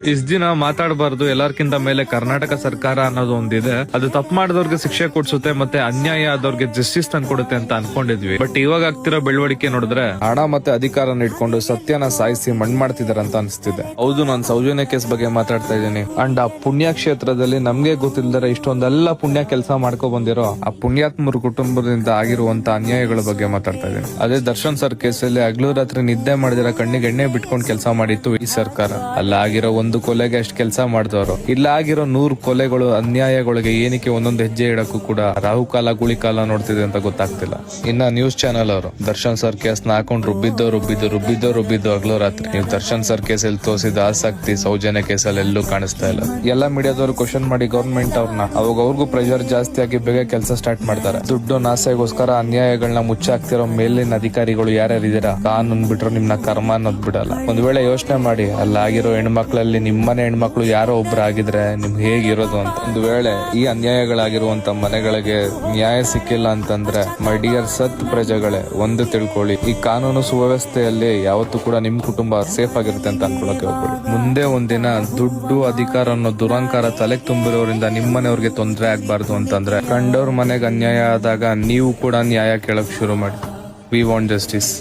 ಇಷ್ಟ ದಿನ ಮಾತಾಡಬಾರ್ದು, ಎಲ್ಲಾರ್ಕಿಂತ ಮೇಲೆ ಕರ್ನಾಟಕ ಸರ್ಕಾರ ಅನ್ನೋದು ಒಂದಿದೆ. ಅದು ತಪ್ಪು ಮಾಡಿದವ್ರಿಗೆ ಶಿಕ್ಷೆ ಕೊಡ್ಸುತ್ತೆ, ಮತ್ತೆ ಅನ್ಯಾಯ ಆದವ್ರಿಗೆ ಜಸ್ಟಿಸ್ ತಂದ್ಕೊಡುತ್ತೆ ಅಂತ ಅನ್ಕೊಂಡಿದ್ವಿ. ಬಟ್ ಇವಾಗ ಆಗ್ತಿರೋ ಬೆಳವಣಿಗೆ ನೋಡಿದ್ರೆ ಹಣ ಮತ್ತೆ ಅಧಿಕಾರನ ಇಟ್ಕೊಂಡು ಸತ್ಯನ ಸಾಯಿಸಿ ಮಣ್ಣು ಮಾಡ್ತಿದಾರೆ ಅಂತ ಅನಿಸ್ತಿದೆ. ಹೌದು, ನಾನು ಸೌಜನ್ಯ ಕೇಸ್ ಬಗ್ಗೆ ಮಾತಾಡ್ತಾ ಇದ್ದೀನಿ. ಅಂಡ್ ಆ ಪುಣ್ಯ ಕ್ಷೇತ್ರದಲ್ಲಿ ನಮ್ಗೆ ಗೊತ್ತಿಲ್ದರೆ ಇಷ್ಟೊಂದೆಲ್ಲ ಪುಣ್ಯ ಕೆಲಸ ಮಾಡ್ಕೊ ಬಂದಿರೋ ಆ ಪುಣ್ಯಾತ್ಮರ ಕುಟುಂಬದಿಂದ ಆಗಿರುವಂತ ಅನ್ಯಾಯಗಳ ಬಗ್ಗೆ ಮಾತಾಡ್ತಾ ಇದ್ದೀನಿ. ಅದೇ ದರ್ಶನ್ ಸರ್ ಕೇಸಲ್ಲಿ ಹಗಲು ರಾತ್ರಿ ನಿದ್ದೆ ಮಾಡಿದಿರ ಕಣ್ಣಿಗೆ ಎಣ್ಣೆ ಬಿಟ್ಕೊಂಡು ಕೆಲಸ ಮಾಡಿತ್ತು ಈ ಸರ್ಕಾರ. ಅಲ್ಲಾಗಿರೋ ಒಂದು ಕೊಲೆಗೆ ಅಷ್ಟು ಕೆಲಸ ಮಾಡಿದವರು, ಇಲ್ಲ ಆಗಿರೋ 100 ಕೊಲೆಗಳು ಅನ್ಯಾಯಗಳಿಗೆ ಏನಕ್ಕೆ ಒಂದೊಂದು ಹೆಜ್ಜೆ ಇಡಕ್ಕೂ ಕೂಡ ರಾಹುಕಾಲ ಗುಳಿಕಾಲ ನೋಡ್ತಿದೆ ಅಂತ ಗೊತ್ತಾಗ್ತಿಲ್ಲ. ಇನ್ನ ನ್ಯೂಸ್ ಚಾನೆಲ್ ಅವರು ದರ್ಶನ್ ಸರ್ ಕೇಸ್ ನ ಹಾಕೊಂಡು ರುಬ್ಬಿದ್ದು ಹಗಲು ರಾತ್ರಿ. ನೀವು ದರ್ಶನ್ ಸರ್ ಕೇಸಲ್ಲಿ ತೋರಿಸಿದ ಆಸಕ್ತಿ ಸೌಜನ್ಯ ಕೇಸಲ್ಲಿ ಎಲ್ಲೂ ಕಾಣಿಸ್ತಾ ಇಲ್ಲ. ಎಲ್ಲ ಮೀಡಿಯಾದವರು ಕ್ವಶನ್ ಮಾಡಿ ಗವರ್ಮೆಂಟ್ ಅವ್ರನ್ನ, ಅವಾಗ ಅವ್ರಿಗೂ ಪ್ರೆಷರ್ ಜಾಸ್ತಿ ಆಗಿ ಬೇಗ ಕೆಲಸ ಸ್ಟಾರ್ಟ್ ಮಾಡ್ತಾರೆ. ದುಡ್ಡು ನಾಸೆಗೋಸ್ಕರ ಅನ್ಯಾಯಗಳನ್ನ ಮುಚ್ಚಾಕ್ತಿರೋ ಮೇಲಿನ ಅಧಿಕಾರಿಗಳು ಯಾರ್ಯಾರಿದ್ದೀರಾ, ಕಾನೂನು ಬಿಟ್ರು ನಿಮ್ನ ಕರ್ಮ ಅನ್ನೋದ್ ಬಿಡಲ್ಲ. ಒಂದ್ ವೇಳೆ ಯೋಚನೆ ಮಾಡಿ, ಅಲ್ಲಾಗಿರೋ ಹೆಣ್ಮಕ್ಳಲ್ಲಿ ನಿಮ್ಮನೆ ಹೆಣ್ಮಕ್ಳು ಯಾರೋ ಒಬ್ರು ಆಗಿದ್ರೆ ನಿಮ್ಗೆ ಹೇಗಿರೋದು ಅಂತ. ಒಂದು ವೇಳೆ ಈ ಅನ್ಯಾಯಗಳಾಗಿರುವಂತ ಮನೆಗಳಿಗೆ ನ್ಯಾಯ ಸಿಕ್ಕಿಲ್ಲ ಅಂತಂದ್ರೆ ಮೈ ಡಿಯರ್ ಸತ್ ಪ್ರಜೆಗಳೇ, ಒಂದು ತಿಳ್ಕೊಳ್ಳಿ, ಈ ಕಾನೂನು ಸುವ್ಯವಸ್ಥೆಯಲ್ಲಿ ಯಾವತ್ತೂ ಕೂಡ ನಿಮ್ ಕುಟುಂಬ ಸೇಫ್ ಆಗಿರುತ್ತೆ ಅಂತ ಅನ್ಕೊಳಕ್ಕೆ ಹೋಗ್ಬೇಡಿ. ಮುಂದೆ ಒಂದಿನ ದುಡ್ಡು ಅಧಿಕಾರ ಅನ್ನೋ ದುರಂಕಾರ ತಲೆಗೆ ತುಂಬಿರೋರಿಂದ ನಿಮ್ಮನೆಯವ್ರಿಗೆ ತೊಂದರೆ ಆಗ್ಬಾರ್ದು ಅಂತಂದ್ರೆ ಕಂಡವ್ರ ಮನೆಗೆ ಅನ್ಯಾಯ ಆದಾಗ ನೀವು ಕೂಡ ನ್ಯಾಯ ಕೇಳಕ್ ಶುರು ಮಾಡಿ. We want justice.